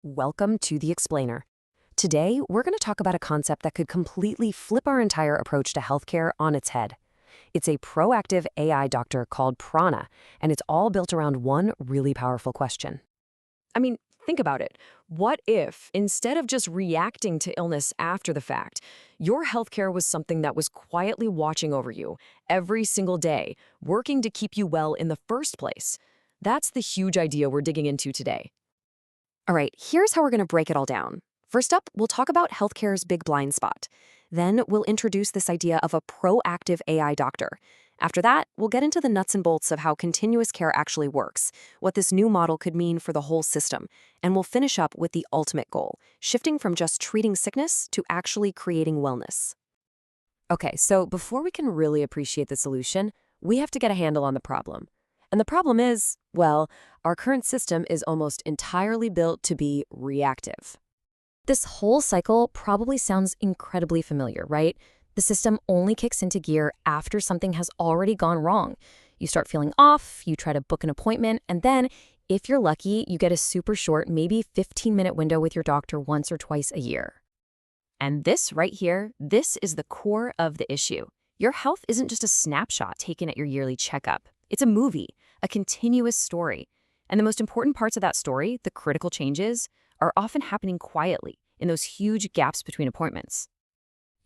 Welcome to The Explainer. Today, we're going to talk about a concept that could completely flip our entire approach to healthcare on its head. It's a proactive AI doctor called Prana, and it's all built around one really powerful question. I mean, think about it. What if, instead of just reacting to illness after the fact, your healthcare was something that was quietly watching over you every single day, working to keep you well in the first place? That's the huge idea we're digging into today. All right, here's how we're going to break it all down. First up, we'll talk about healthcare's big blind spot. Then we'll introduce this idea of a proactive AI doctor. After that, we'll get into the nuts and bolts of how continuous care actually works, what this new model could mean for the whole system, and we'll finish up with the ultimate goal, shifting from just treating sickness to actually creating wellness. Okay, so before we can really appreciate the solution, we have to get a handle on the problem. And the problem is, well, our current system is almost entirely built to be reactive. This whole cycle probably sounds incredibly familiar, right? The system only kicks into gear after something has already gone wrong. You start feeling off, you try to book an appointment, and then, if you're lucky, you get a super short, maybe 15-minute window with your doctor once or twice a year. And this right here, this is the core of the issue. Your health isn't just a snapshot taken at your yearly checkup. It's a movie, a continuous story. And the most important parts of that story, the critical changes, are often happening quietly in those huge gaps between appointments.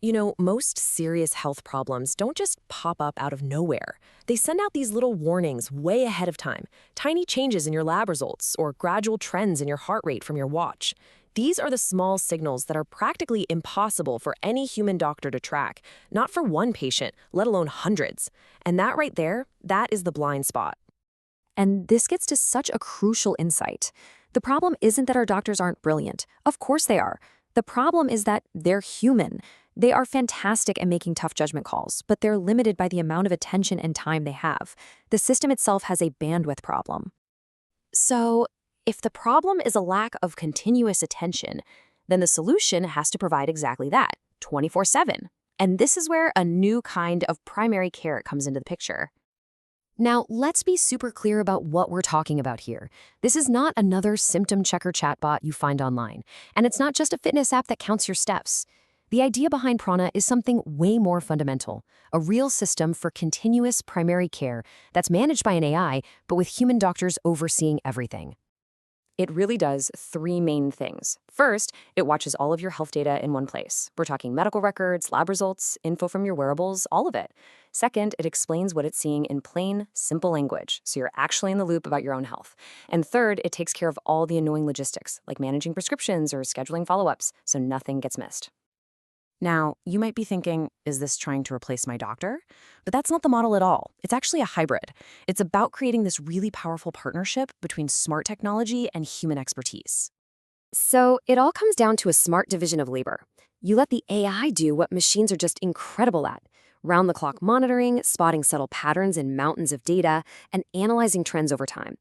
You know, most serious health problems don't just pop up out of nowhere. They send out these little warnings way ahead of time, tiny changes in your lab results or gradual trends in your heart rate from your watch. These are the small signals that are practically impossible for any human doctor to track, not for one patient, let alone hundreds. And that right there, that is the blind spot. And this gets to such a crucial insight. The problem isn't that our doctors aren't brilliant. Of course they are. The problem is that they're human. They are fantastic at making tough judgment calls, but they're limited by the amount of attention and time they have. The system itself has a bandwidth problem. So, if the problem is a lack of continuous attention, then the solution has to provide exactly that, 24/7. And this is where a new kind of primary care comes into the picture. Now, let's be super clear about what we're talking about here. This is not another symptom checker chatbot you find online, and it's not just a fitness app that counts your steps. The idea behind Prana is something way more fundamental, a real system for continuous primary care that's managed by an AI, but with human doctors overseeing everything. It really does three main things. First, it watches all of your health data in one place. We're talking medical records, lab results, info from your wearables, all of it. Second, it explains what it's seeing in plain, simple language, so you're actually in the loop about your own health. And third, it takes care of all the annoying logistics, like managing prescriptions or scheduling follow-ups, so nothing gets missed. Now, you might be thinking, is this trying to replace my doctor? But that's not the model at all. It's actually a hybrid. It's about creating this really powerful partnership between smart technology and human expertise. So it all comes down to a smart division of labor. You let the AI do what machines are just incredible at: round-the-clock monitoring, spotting subtle patterns in mountains of data, and analyzing trends over time.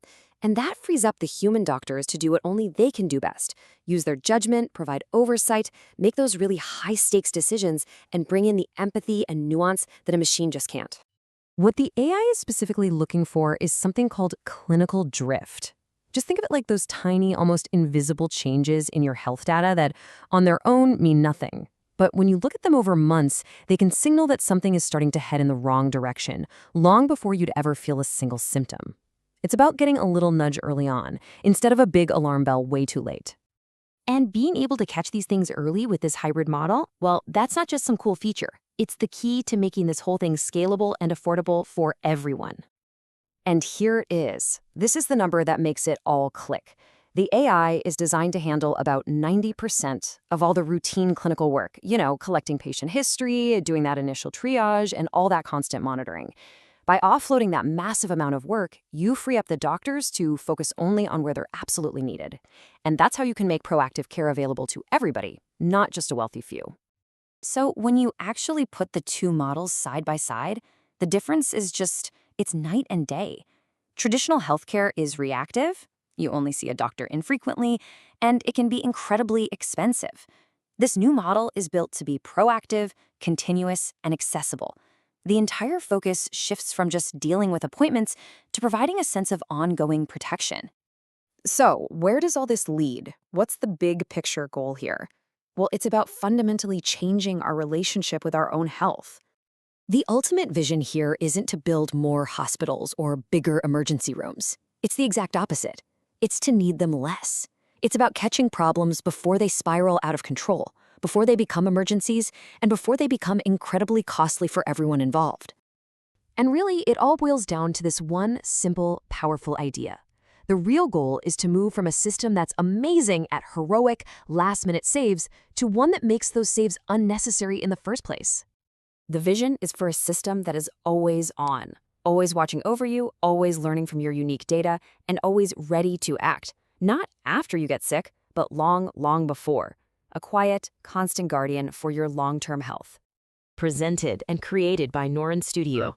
And that frees up the human doctors to do what only they can do best: use their judgment, provide oversight, make those really high-stakes decisions, and bring in the empathy and nuance that a machine just can't. What the AI is specifically looking for is something called clinical drift. Just think of it like those tiny, almost invisible changes in your health data that, on their own, mean nothing. But when you look at them over months, they can signal that something is starting to head in the wrong direction, long before you'd ever feel a single symptom. It's about getting a little nudge early on, instead of a big alarm bell way too late. And being able to catch these things early with this hybrid model, well, that's not just some cool feature. It's the key to making this whole thing scalable and affordable for everyone. And here it is. This is the number that makes it all click. The AI is designed to handle about 90% of all the routine clinical work, collecting patient history, doing that initial triage, and all that constant monitoring. By offloading that massive amount of work, you free up the doctors to focus only on where they're absolutely needed. And that's how you can make proactive care available to everybody, not just a wealthy few. So when you actually put the two models side by side, the difference is it's night and day. Traditional healthcare is reactive. You only see a doctor infrequently, and it can be incredibly expensive. This new model is built to be proactive, continuous, and accessible. The entire focus shifts from just dealing with appointments to providing a sense of ongoing protection. So, where does all this lead? What's the big picture goal here? Well, it's about fundamentally changing our relationship with our own health. The ultimate vision here isn't to build more hospitals or bigger emergency rooms. It's the exact opposite. It's to need them less. It's about catching problems before they spiral out of control, before they become emergencies, and before they become incredibly costly for everyone involved. And really, it all boils down to this one simple, powerful idea. The real goal is to move from a system that's amazing at heroic, last-minute saves to one that makes those saves unnecessary in the first place. The vision is for a system that is always on, always watching over you, always learning from your unique data, and always ready to act, not after you get sick, but long, long before. A quiet, constant guardian for your long-term health. Presented and created by Norin Studio.